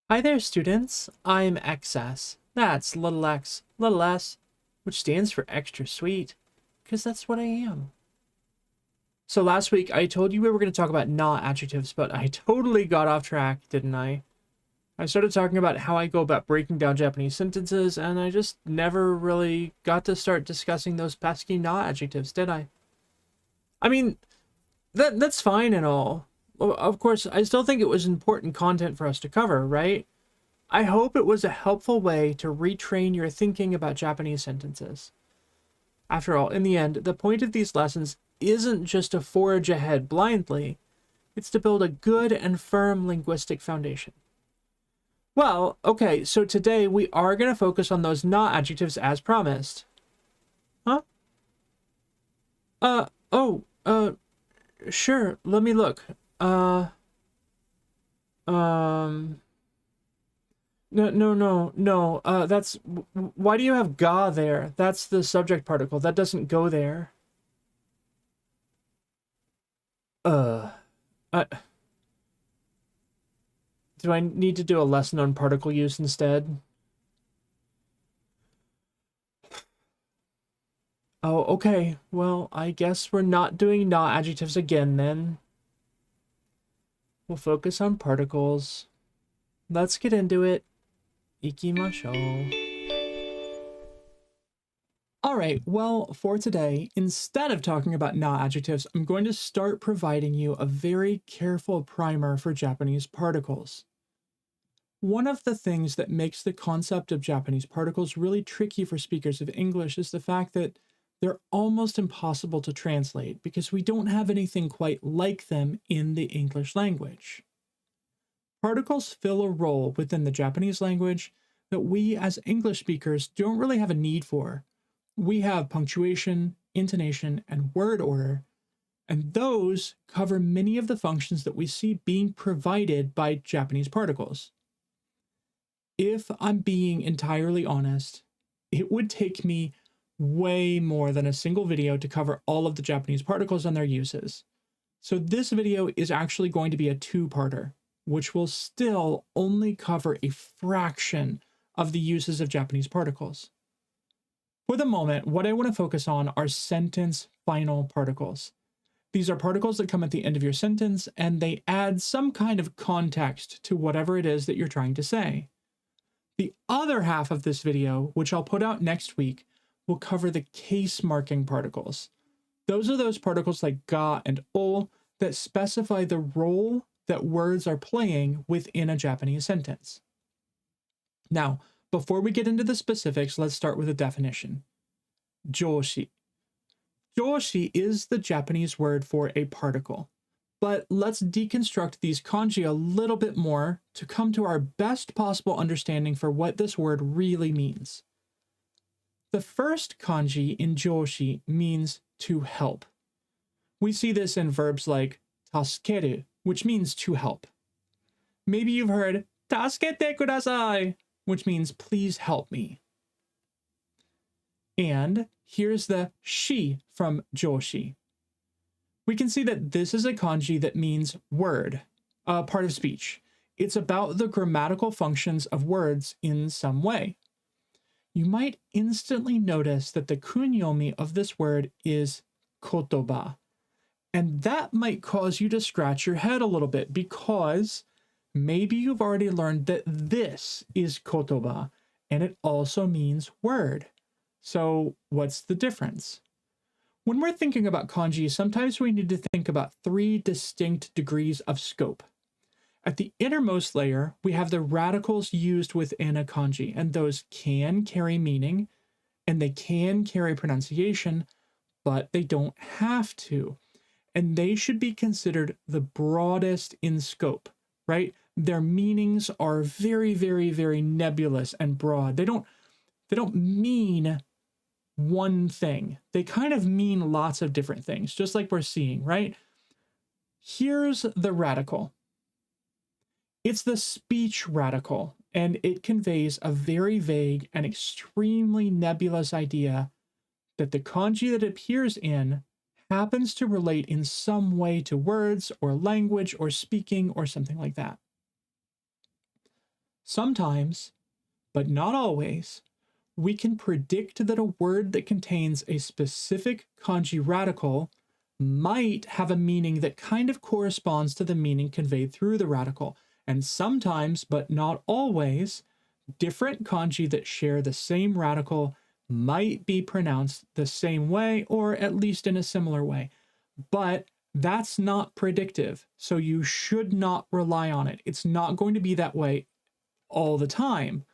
Hi there, students. I'm XS. That's little x, little s, which stands for extra sweet, because that's what I am. So last week, I told you we were going to talk about not adjectives, but I totally got off track, didn't I? I started talking about how I go about breaking down Japanese sentences, and I just never really got to start discussing those pesky not adjectives, did I? I mean, that's fine and all. Of course, I still think it was important content for us to cover, right? I hope it was a helpful way to retrain your thinking about Japanese sentences. After all, in the end, the point of these lessons isn't just to forge ahead blindly, it's to build a good and firm linguistic foundation. Well, okay, so today we are going to focus on those not adjectives as promised. Huh? Uh, oh, sure, let me look. Uh, um, no. That's why do you have ga there? That's the subject particle. That doesn't go there. Uh, uh, do I need to do a lesson on particle use instead? Oh, okay. Well, I guess we're not doing not adjectives again then. We'll focus on particles. Let's get into it. Ikimashou. All right, well, for today, instead of talking about not adjectives, I'm going to start providing you a very careful primer for Japanese particles. One of the things that makes the concept of Japanese particles really tricky for speakers of English is the fact that they're almost impossible to translate because we don't have anything quite like them in the English language. Particles fill a role within the Japanese language that we as English speakers don't really have a need for. We have punctuation, intonation, and word order, and those cover many of the functions that we see being provided by Japanese particles. If I'm being entirely honest, it would take me way more than a single video to cover all of the Japanese particles and their uses. So this video is actually going to be a two-parter, which will still only cover a fraction of the uses of Japanese particles. For the moment, what I want to focus on are sentence final particles. These are particles that come at the end of your sentence and they add some kind of context to whatever it is that you're trying to say. The other half of this video, which I'll put out next week, will cover the case marking particles. Those are those particles like ga and o that specify the role that words are playing within a Japanese sentence. Now, before we get into the specifics, let's start with a definition. Joshi. Joshi is the Japanese word for a particle. But let's deconstruct these kanji a little bit more to come to our best possible understanding for what this word really means. The first kanji in joshi means to help. We see this in verbs like tasukeru, which means to help. Maybe you've heard tasukete kudasai, which means please help me. And here's the shi from joshi. We can see that this is a kanji that means word, a part of speech. It's about the grammatical functions of words in some way. You might instantly notice that the kunyomi of this word is kotoba. And that might cause you to scratch your head a little bit because maybe you've already learned that this is kotoba and it also means word. So what's the difference? When we're thinking about kanji, sometimes we need to think about three distinct degrees of scope. At the innermost layer, we have the radicals used within a kanji, and those can carry meaning, and they can carry pronunciation, but they don't have to. And they should be considered the broadest in scope, right? Their meanings are very nebulous and broad. They don't mean one thing. They kind of mean lots of different things, just like we're seeing, right? Here's the radical. It's the speech radical, and it conveys a very vague and extremely nebulous idea that the kanji that it appears in happens to relate in some way to words or language or speaking or something like that. Sometimes, but not always, we can predict that a word that contains a specific kanji radical might have a meaning that kind of corresponds to the meaning conveyed through the radical. And sometimes, but not always, different kanji that share the same radical might be pronounced the same way, or at least in a similar way. But that's not predictive, so you should not rely on it. It's not going to be that way all the time.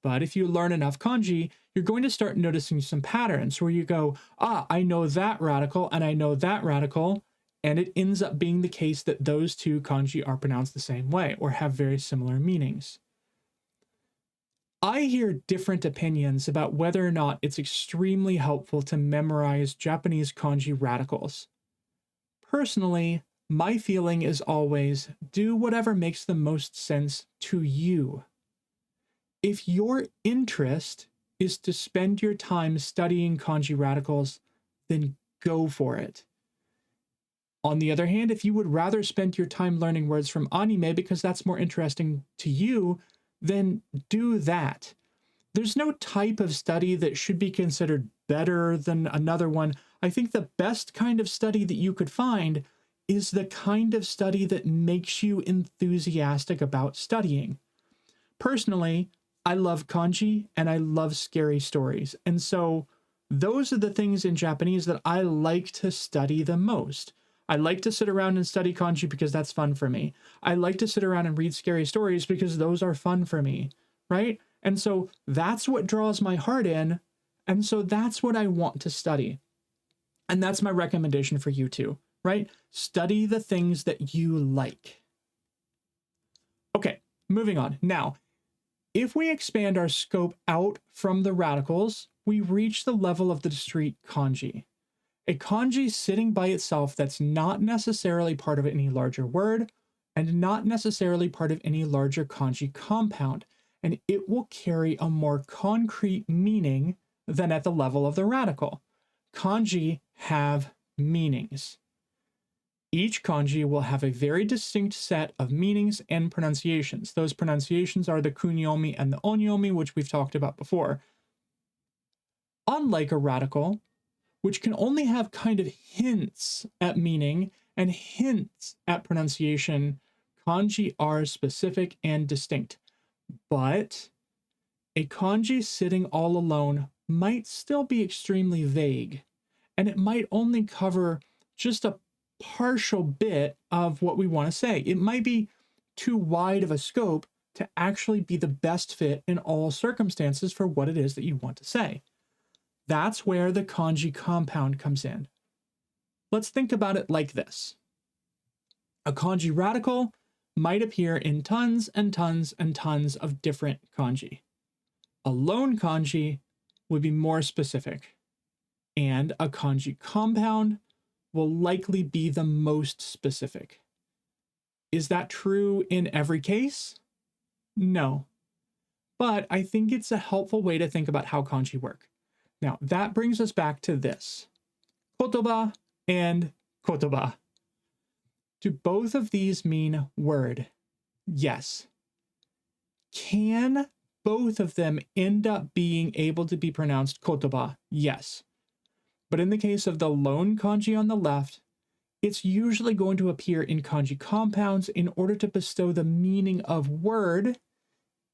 But if you learn enough kanji, you're going to start noticing some patterns where you go, I know that radical and I know that radical, and it ends up being the case that those two kanji are pronounced the same way or have very similar meanings. I hear different opinions about whether or not it's extremely helpful to memorize Japanese kanji radicals. Personally, my feeling is always do whatever makes the most sense to you. If your interest is to spend your time studying kanji radicals, then go for it. On the other hand, if you would rather spend your time learning words from anime because that's more interesting to you, then do that. There's no type of study that should be considered better than another one. I think the best kind of study that you could find is the kind of study that makes you enthusiastic about studying. Personally, I love kanji and I love scary stories. And so those are the things in Japanese that I like to study the most. I like to sit around and study kanji because that's fun for me. I like to sit around and read scary stories because those are fun for me, right? And so that's what draws my heart in. And so that's what I want to study. And that's my recommendation for you too, right? Study the things that you like. Okay, moving on. Now, if we expand our scope out from the radicals, we reach the level of the discrete kanji. A kanji sitting by itself that's not necessarily part of any larger word and not necessarily part of any larger kanji compound, and it will carry a more concrete meaning than at the level of the radical. Kanji have meanings. Each kanji will have a very distinct set of meanings and pronunciations. Those pronunciations are the kunyomi and the onyomi, which we've talked about before. Unlike a radical, which can only have kind of hints at meaning and hints at pronunciation, kanji are specific and distinct. But a kanji sitting all alone might still be extremely vague, and it might only cover just a partial bit of what we want to say. It might be too wide of a scope to actually be the best fit in all circumstances for what it is that you want to say. That's where the kanji compound comes in. Let's think about it like this. A kanji radical might appear in tons and tons and tons of different kanji. A lone kanji would be more specific, and a kanji compound will likely be the most specific. Is that true in every case? No. But I think it's a helpful way to think about how kanji work. Now, that brings us back to this. Kotoba and kotoba. Do both of these mean word? Yes. Can both of them end up being able to be pronounced kotoba? Yes. But in the case of the lone kanji on the left, it's usually going to appear in kanji compounds in order to bestow the meaning of word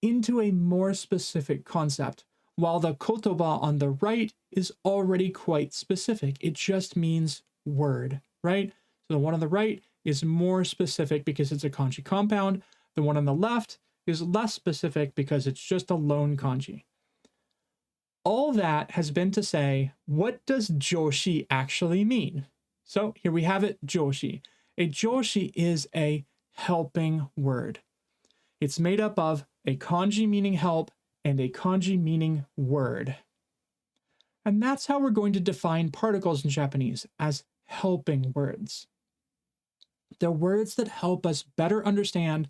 into a more specific concept, while the kotoba on the right is already quite specific. It just means word, right? So the one on the right is more specific because it's a kanji compound. The one on the left is less specific because it's just a lone kanji. All that has been to say, what does joshi actually mean? So here we have it, joshi. A joshi is a helping word. It's made up of a kanji meaning help and a kanji meaning word. And that's how we're going to define particles in Japanese, as helping words. They're words that help us better understand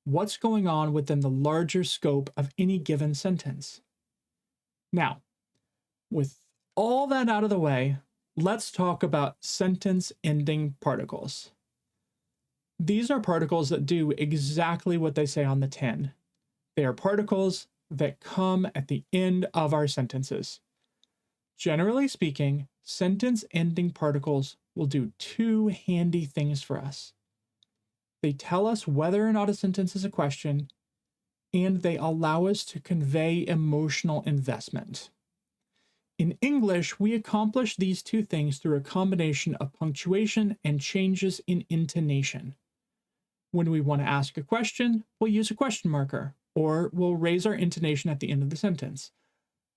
what's going on within the larger scope of any given sentence. Now, with all that out of the way, let's talk about sentence ending particles. These are particles that do exactly what they say on the tin. They are particles that come at the end of our sentences. Generally speaking, sentence-ending particles will do two handy things for us. They tell us whether or not a sentence is a question, and they allow us to convey emotional investment. In English, we accomplish these two things through a combination of punctuation and changes in intonation. When we want to ask a question, we'll use a question marker, or we'll raise our intonation at the end of the sentence.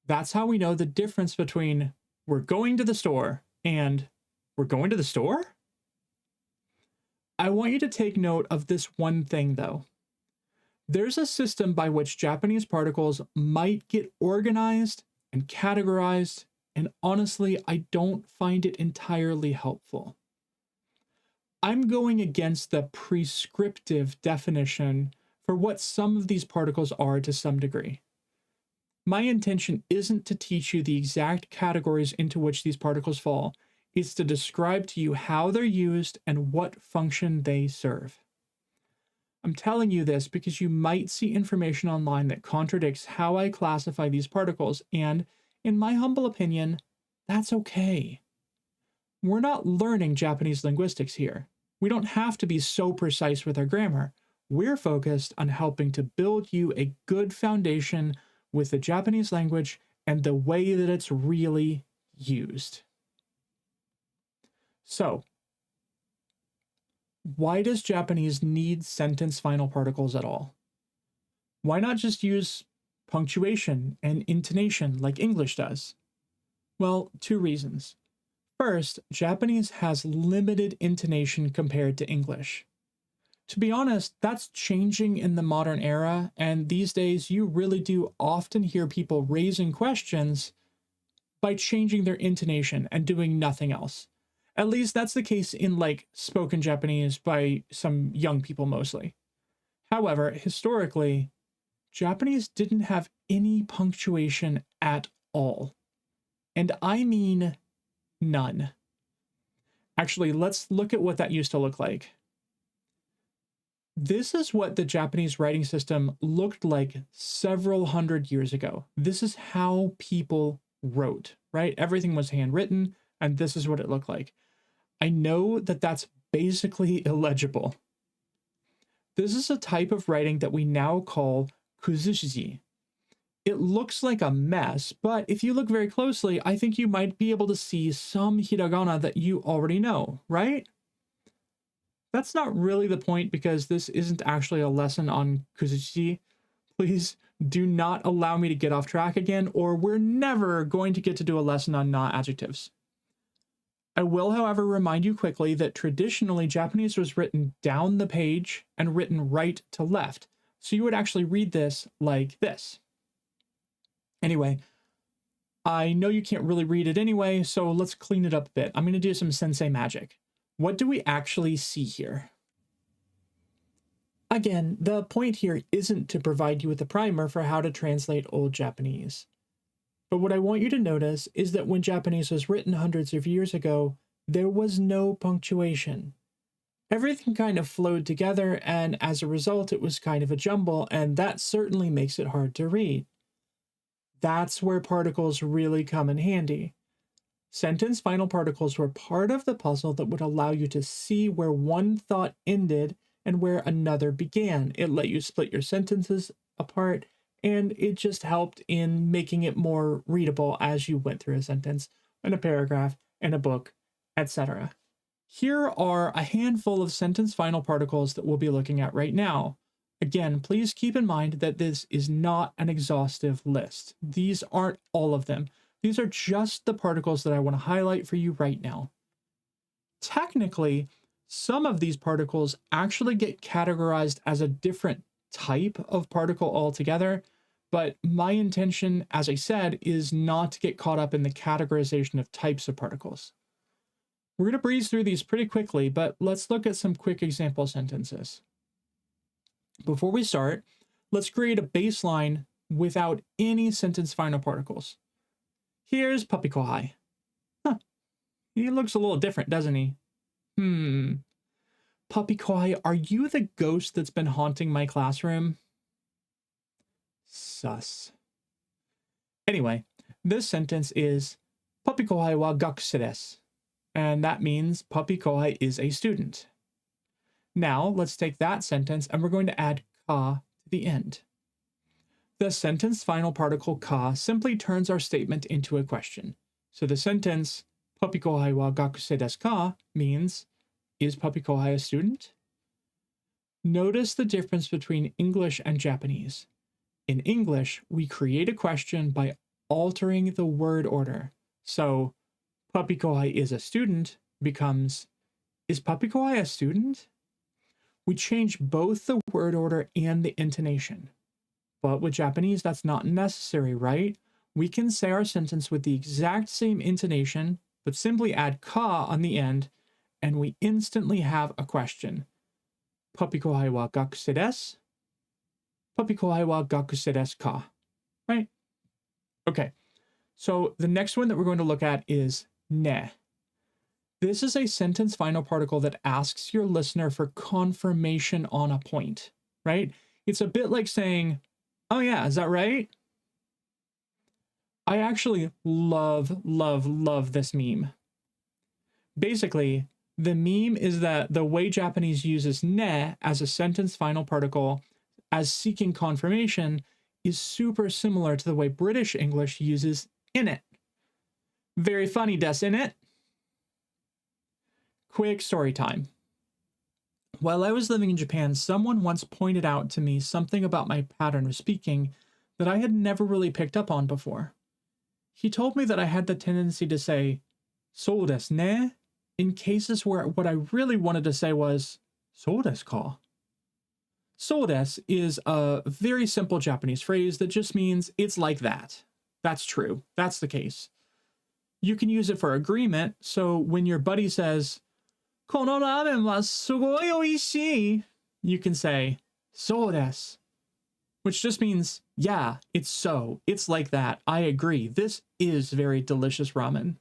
That's how we know the difference between "we're going to the store" and "we're going to the store?" I want you to take note of this one thing, though. There's a system by which Japanese particles might get organized and categorized, and honestly, I don't find it entirely helpful. I'm going against the prescriptive definition for what some of these particles are to some degree. My intention isn't to teach you the exact categories into which these particles fall. It's to describe to you how they're used and what function they serve. I'm telling you this because you might see information online that contradicts how I classify these particles, and, in my humble opinion, that's okay. We're not learning Japanese linguistics here. We don't have to be so precise with our grammar. We're focused on helping to build you a good foundation with the Japanese language and the way that it's really used. So, why does Japanese need sentence final particles at all? Why not just use punctuation and intonation like English does? Well, two reasons. First, Japanese has limited intonation compared to English. To be honest, that's changing in the modern era, and these days you really do often hear people raising questions by changing their intonation and doing nothing else. At least that's the case in like spoken Japanese by some young people mostly. However, historically, Japanese didn't have any punctuation at all. And I mean none. Actually, let's look at what that used to look like. This is what the Japanese writing system looked like several hundred years ago. This is how people wrote, right? Everything was handwritten, and this is what it looked like. I know that that's basically illegible. This is a type of writing that we now call kuzushi. It looks like a mess, but if you look very closely, I think you might be able to see some hiragana that you already know, right? That's not really the point because this isn't actually a lesson on kuzushi. Please do not allow me to get off track again, or we're never going to get to do a lesson on na adjectives. I will, however, remind you quickly that traditionally Japanese was written down the page and written right to left. So you would actually read this like this. Anyway, I know you can't really read it anyway, so let's clean it up a bit. I'm going to do some sensei magic. What do we actually see here? Again, the point here isn't to provide you with a primer for how to translate Old Japanese. But what I want you to notice is that when Japanese was written hundreds of years ago, there was no punctuation. Everything kind of flowed together, and as a result, it was kind of a jumble, and that certainly makes it hard to read. That's where particles really come in handy. Sentence final particles were part of the puzzle that would allow you to see where one thought ended and where another began. It let you split your sentences apart, and it just helped in making it more readable as you went through a sentence, and a paragraph, and a book, etc. Here are a handful of sentence final particles that we'll be looking at right now. Again, please keep in mind that this is not an exhaustive list. These aren't all of them. These are just the particles that I want to highlight for you right now. Technically, some of these particles actually get categorized as a different type of particle altogether, but my intention, as I said, is not to get caught up in the categorization of types of particles. We're going to breeze through these pretty quickly, but let's look at some quick example sentences. Before we start, let's create a baseline without any sentence final particles. Here's Puppy-Sensei. He looks a little different, doesn't he? Puppy-Sensei, are you the ghost that's been haunting my classroom? sus. Anyway, this sentence is Puppy kohai wa gakusei desu. And that means puppy kohai is a student. Now, let's take that sentence and we're going to add ka to the end. The sentence final particle ka simply turns our statement into a question. So the sentence Puppy kohai wa gakusei desu ka means, is puppy kohai a student? Notice the difference between English and Japanese. In English, we create a question by altering the word order. So puppy kohai is a student becomes, is puppy kohai a student? We change both the word order and the intonation. But with Japanese, that's not necessary, right? We can say our sentence with the exact same intonation, but simply add ka on the end, and we instantly have a question. Puppy kohai wa gakusei desu? Puppy kohai wa gakusei desu ka? Right? Okay, so the next one that we're going to look at is ne. This is a sentence final particle that asks your listener for confirmation on a point, right? It's a bit like saying, oh yeah, is that right? I actually love this meme. Basically, the meme is that the way Japanese uses ne as a sentence final particle as seeking confirmation is super similar to the way British English uses in it. Very funny, desu, in it. Quick story time. While I was living in Japan, someone once pointed out to me something about my pattern of speaking that I had never really picked up on before. He told me that I had the tendency to say, "そうですね," in cases where what I really wanted to say was, "そうですか?" そうです is a very simple Japanese phrase that just means it's like that. That's true. That's the case. You can use it for agreement, so when your buddy says, このラーメンはすごい美味しい, you can say, そうです, which just means, yeah, it's so. It's like that. I agree. This is very delicious ramen.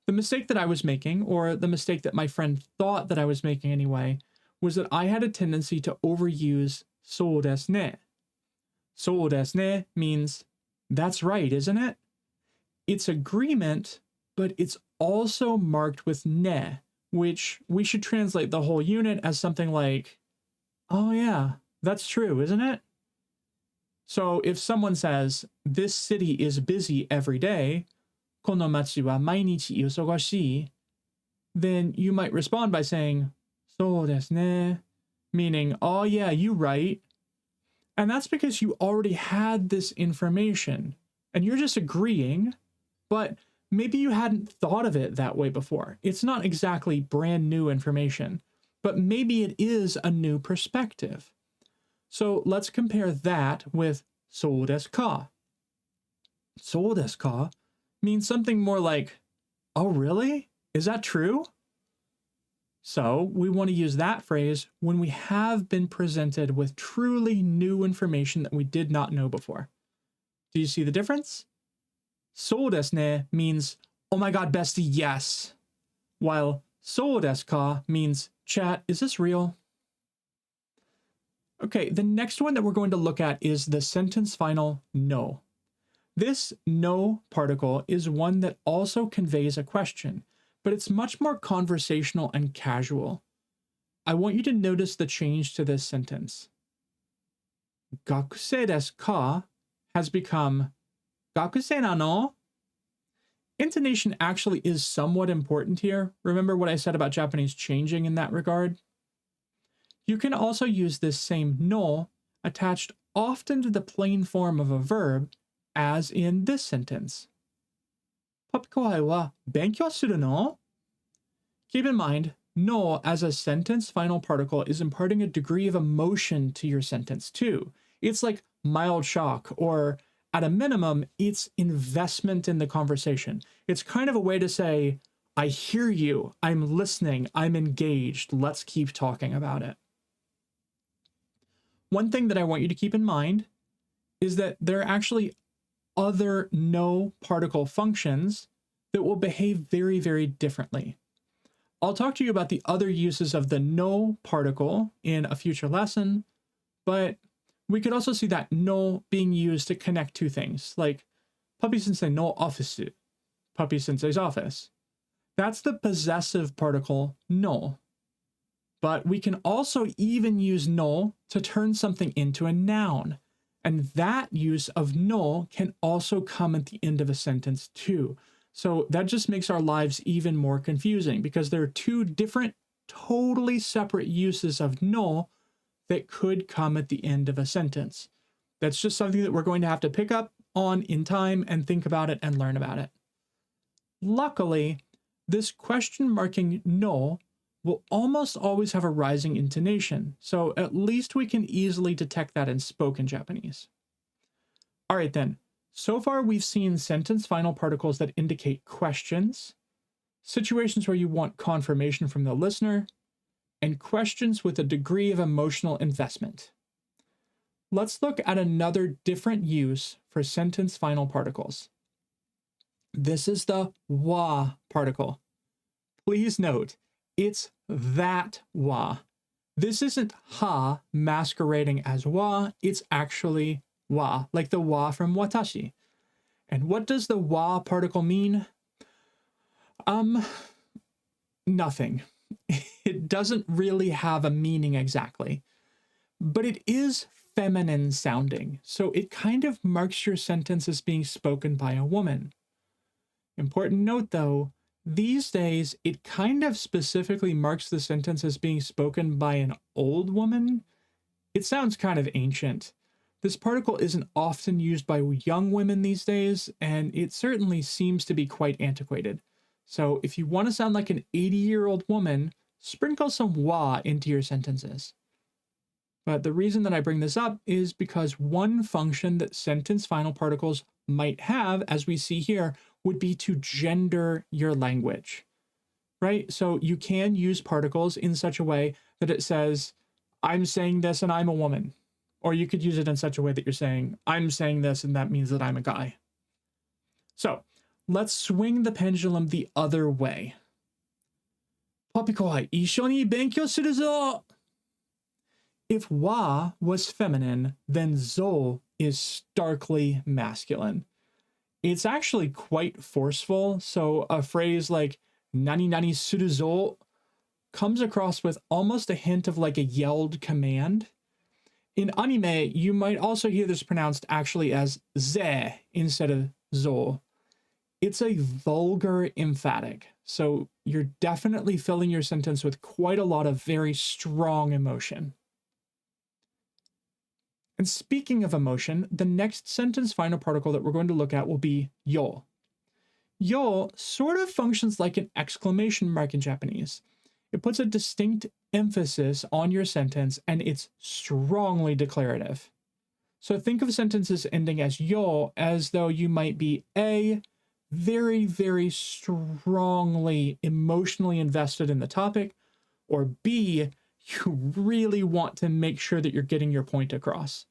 The mistake that I was making, or the mistake that my friend thought that I was making anyway, was that I had a tendency to overuse そうですね. そうですね means, that's right, isn't it? It's agreement, but it's also marked with ne, which we should translate the whole unit as something like, oh yeah, that's true, isn't it? So if someone says, this city is busy every day, この街は毎日忙しい, then you might respond by saying, そうですね, meaning, oh yeah, you right. And that's because you already had this information, and you're just agreeing, but maybe you hadn't thought of it that way before. It's not exactly brand new information, but maybe it is a new perspective. So let's compare that with そうですか. そうですか means something more like, oh really? Is that true? So we want to use that phrase when we have been presented with truly new information that we did not know before. Do you see the difference? そうですね means, oh my god, bestie, yes. While そうですか means, chat, is this real? Okay, the next one that we're going to look at is the sentence final no. This no particle is one that also conveys a question, but it's much more conversational and casual. I want you to notice the change to this sentence. 学生ですか has become 学生なの? Intonation actually is somewhat important here. Remember what I said about Japanese changing in that regard? You can also use this same no attached often to the plain form of a verb, as in this sentence. パピコハイは勉強するの? Keep in mind, no as a sentence final particle is imparting a degree of emotion to your sentence too. It's like mild shock, or at a minimum, it's investment in the conversation. It's kind of a way to say, I hear you, I'm listening, I'm engaged, let's keep talking about it. One thing that I want you to keep in mind is that there are actually other no particle functions that will behave very, very differently. I'll talk to you about the other uses of the no particle in a future lesson, but We could also see that no being used to connect two things, like Puppy-Sensei no office, Puppy-Sensei's office. That's the possessive particle no. But we can also even use no to turn something into a noun. And that use of no can also come at the end of a sentence too. So that just makes our lives even more confusing because there are two different, totally separate uses of no that could come at the end of a sentence. That's just something that we're going to have to pick up on in time and think about it and learn about it. Luckily, this question marking no will almost always have a rising intonation, so at least we can easily detect that in spoken Japanese. All right then, so far we've seen sentence final particles that indicate questions, situations where you want confirmation from the listener, and questions with a degree of emotional investment. Let's look at another different use for sentence final particles. This is the wa particle. Please note, it's that wa. This isn't ha masquerading as wa, it's actually wa, like the wa from watashi. And what does the wa particle mean? Nothing. It doesn't really have a meaning exactly, but it is feminine sounding, so it kind of marks your sentence as being spoken by a woman. Important note though, these days it kind of specifically marks the sentence as being spoken by an old woman. It sounds kind of ancient. This particle isn't often used by young women these days, and it certainly seems to be quite antiquated. So if you want to sound like an 80-year-old woman, sprinkle some wa into your sentences. But the reason that I bring this up is because one function that sentence final particles might have, as we see here, would be to gender your language, right? So you can use particles in such a way that it says, I'm saying this and I'm a woman. Or you could use it in such a way that you're saying, I'm saying this and that means that I'm a guy. So let's swing the pendulum the other way. Papi-koi, issho ni benkyou suru zo. If wa was feminine, then zo is starkly masculine. It's actually quite forceful, so a phrase like nani nani suru zo comes across with almost a hint of like a yelled command. In anime, you might also hear this pronounced actually as ze instead of zo. It's a vulgar emphatic, so you're definitely filling your sentence with quite a lot of very strong emotion. And speaking of emotion, the next sentence final particle that we're going to look at will be yo. Yo sort of functions like an exclamation mark in Japanese. It puts a distinct emphasis on your sentence and it's strongly declarative. So think of sentences ending as yo as though you might be A, very, very strongly emotionally invested in the topic, or B, you really want to make sure that you're getting your point across.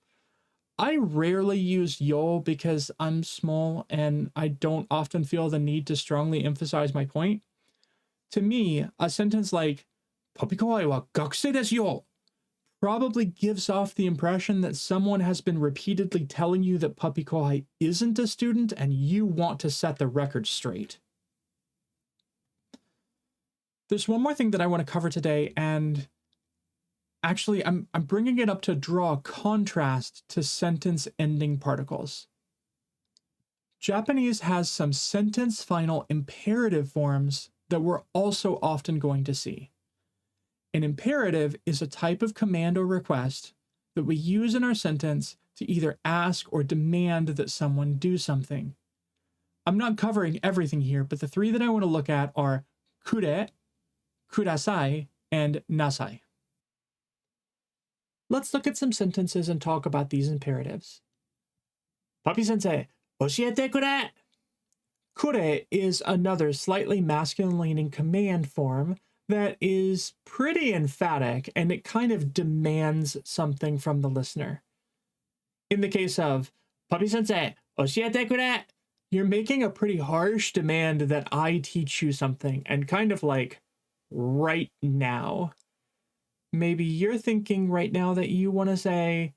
I rarely use yo because I'm small and I don't often feel the need to strongly emphasize my point. To me, a sentence like Papi-koi wa gakusei desu yo probably gives off the impression that someone has been repeatedly telling you that Puppy-koi isn't a student and you want to set the record straight. There's one more thing that I want to cover today, and actually I'm bringing it up to draw a contrast to sentence ending particles. Japanese has some sentence final imperative forms that we're also often going to see. An imperative is a type of command or request that we use in our sentence to either ask or demand that someone do something. I'm not covering everything here, but the three that I want to look at are kure, kudasai, and nasai. Let's look at some sentences and talk about these imperatives. Puppy-Sensei, oshiete kure! Kure is another slightly masculine-leaning command form that is pretty emphatic, and it kind of demands something from the listener. In the case of Puppy-Sensei, oshiete kure, you're making a pretty harsh demand that I teach you something, and kind of like right now. Maybe you're thinking right now that you want to say,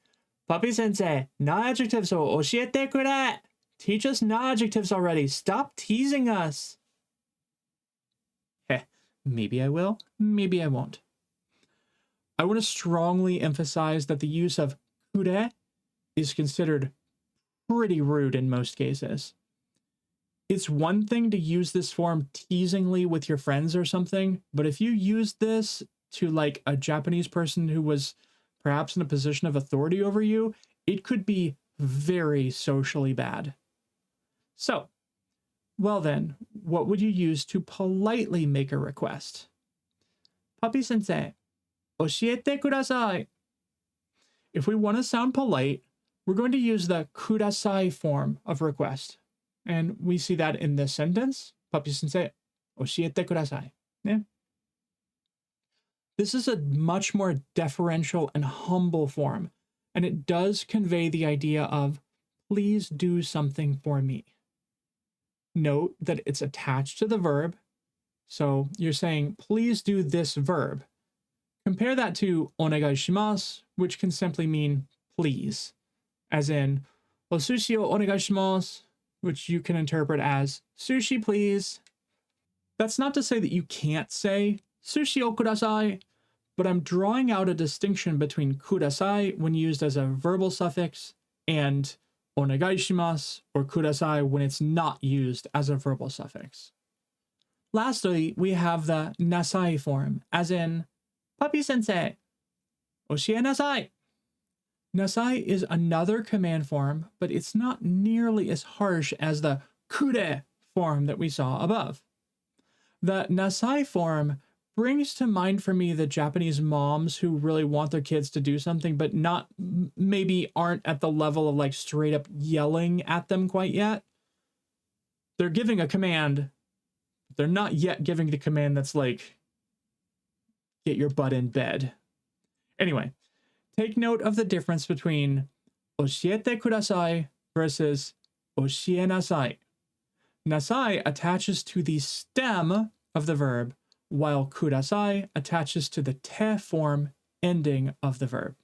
Puppy-Sensei, na adjectives o oshiete kure! Teach us na adjectives already. Stop teasing us. Heh, maybe I will, maybe I won't. I want to strongly emphasize that the use of kure is considered pretty rude in most cases. It's one thing to use this form teasingly with your friends or something, but if you use this to like a Japanese person who was perhaps in a position of authority over you, it could be very socially bad. So, well then, what would you use to politely make a request? Puppy-Sensei, oshiete kudasai. If we want to sound polite, we're going to use the kudasai form of request. And we see that in this sentence. Puppy-Sensei, oshiete kudasai. Yeah. This is a much more deferential and humble form, and it does convey the idea of, please do something for me. Note that it's attached to the verb. So you're saying, please do this verb. Compare that to onegai shimasu, which can simply mean please, as in, o sushi o onegai shimasu, which you can interpret as sushi, please. That's not to say that you can't say sushi o kudasai, but I'm drawing out a distinction between kudasai when used as a verbal suffix and onegai shimasu or kudasai when it's not used as a verbal suffix. Lastly, we have the nasai form, as in, Puppy-Sensei, oshie nasai. Nasai is another command form, but it's not nearly as harsh as the kure form that we saw above. The nasai form brings to mind for me the Japanese moms who really want their kids to do something, but not maybe aren't at the level of like straight up yelling at them quite yet. They're giving a command. They're not yet giving the command that's like, get your butt in bed. Anyway, take note of the difference between oshiete kudasai versus oshie nasai. Nasai attaches to the stem of the verb, while kudasai attaches to the te form ending of the verb.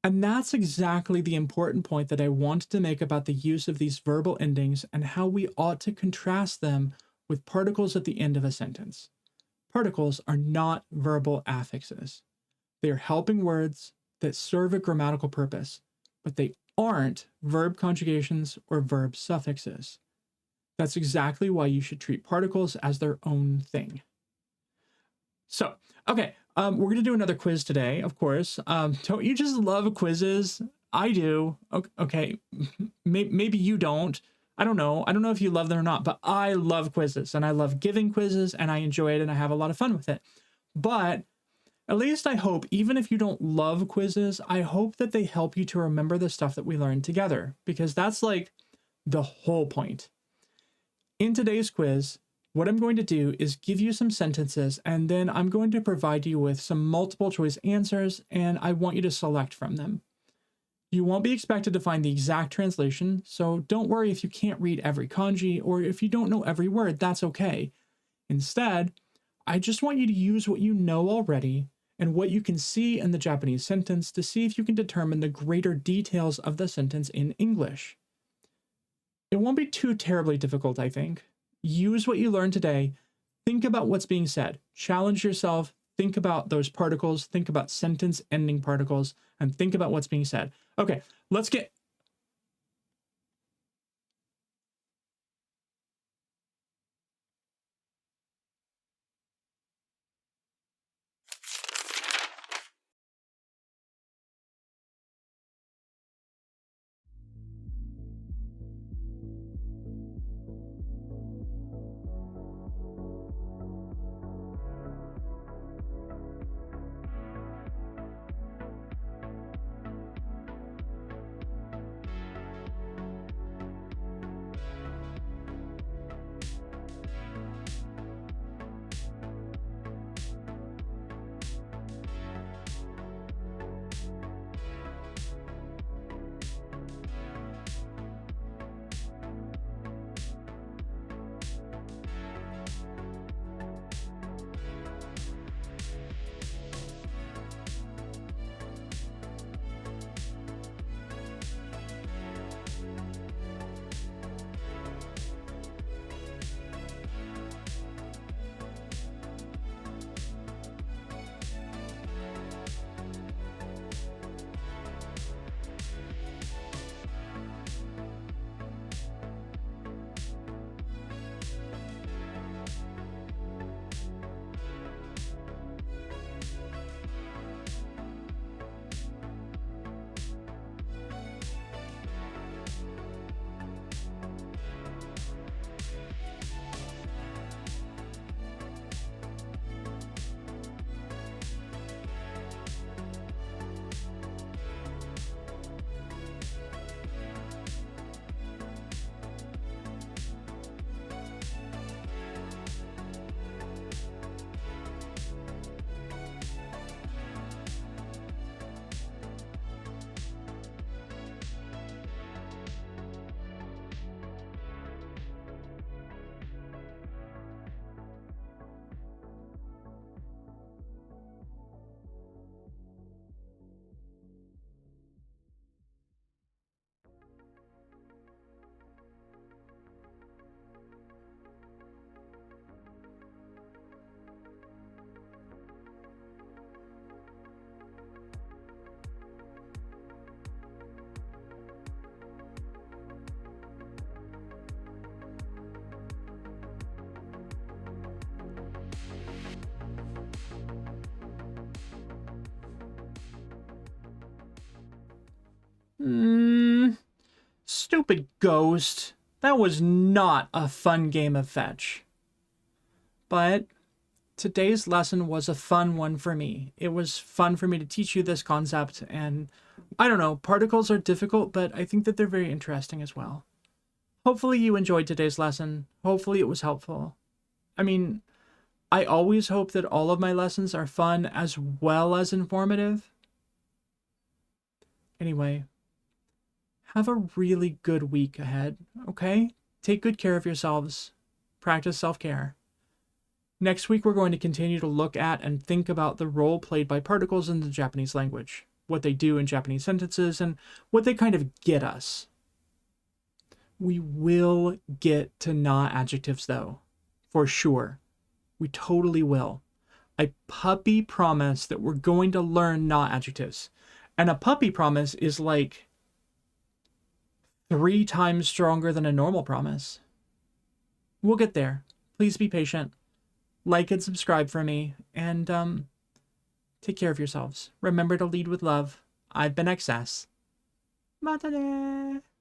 And that's exactly the important point that I wanted to make about the use of these verbal endings and how we ought to contrast them with particles at the end of a sentence. Particles are not verbal affixes. They are helping words that serve a grammatical purpose, but they aren't verb conjugations or verb suffixes. That's exactly why you should treat particles as their own thing. So, okay, we're going to do another quiz today, of course. Don't you just love quizzes? I do. Okay, maybe you don't. I don't know. I don't know if you love them or not, but I love quizzes, and I love giving quizzes, and I enjoy it, and I have a lot of fun with it. But at least I hope, even if you don't love quizzes, I hope that they help you to remember the stuff that we learned together, because that's like the whole point. In today's quiz, what I'm going to do is give you some sentences, and then I'm going to provide you with some multiple choice answers, and I want you to select from them. You won't be expected to find the exact translation, so don't worry if you can't read every kanji, or if you don't know every word, that's okay. Instead, I just want you to use what you know already and what you can see in the Japanese sentence to see if you can determine the greater details of the sentence in English. It won't be too terribly difficult, I think. Use what you learned today. Think about what's being said. Challenge yourself. Think about those particles. Think about sentence ending particles, and think about what's being said. Okay, let's get... Stupid ghost. That was not a fun game of fetch. But today's lesson was a fun one for me. It was fun for me to teach you this concept, and I don't know, particles are difficult, but I think that they're very interesting as well. Hopefully you enjoyed today's lesson. Hopefully it was helpful. I mean, I always hope that all of my lessons are fun as well as informative. Anyway, have a really good week ahead, okay? Take good care of yourselves. Practice self-care. Next week, we're going to continue to look at and think about the role played by particles in the Japanese language, what they do in Japanese sentences, and what they kind of get us. We will get to na adjectives, though, for sure. We totally will. I puppy promise that we're going to learn na adjectives. And a puppy promise is like 3 times stronger than a normal promise. We'll get there. Please be patient. Like and subscribe for me. And take care of yourselves. Remember to lead with love. I've been XS. Mata ne!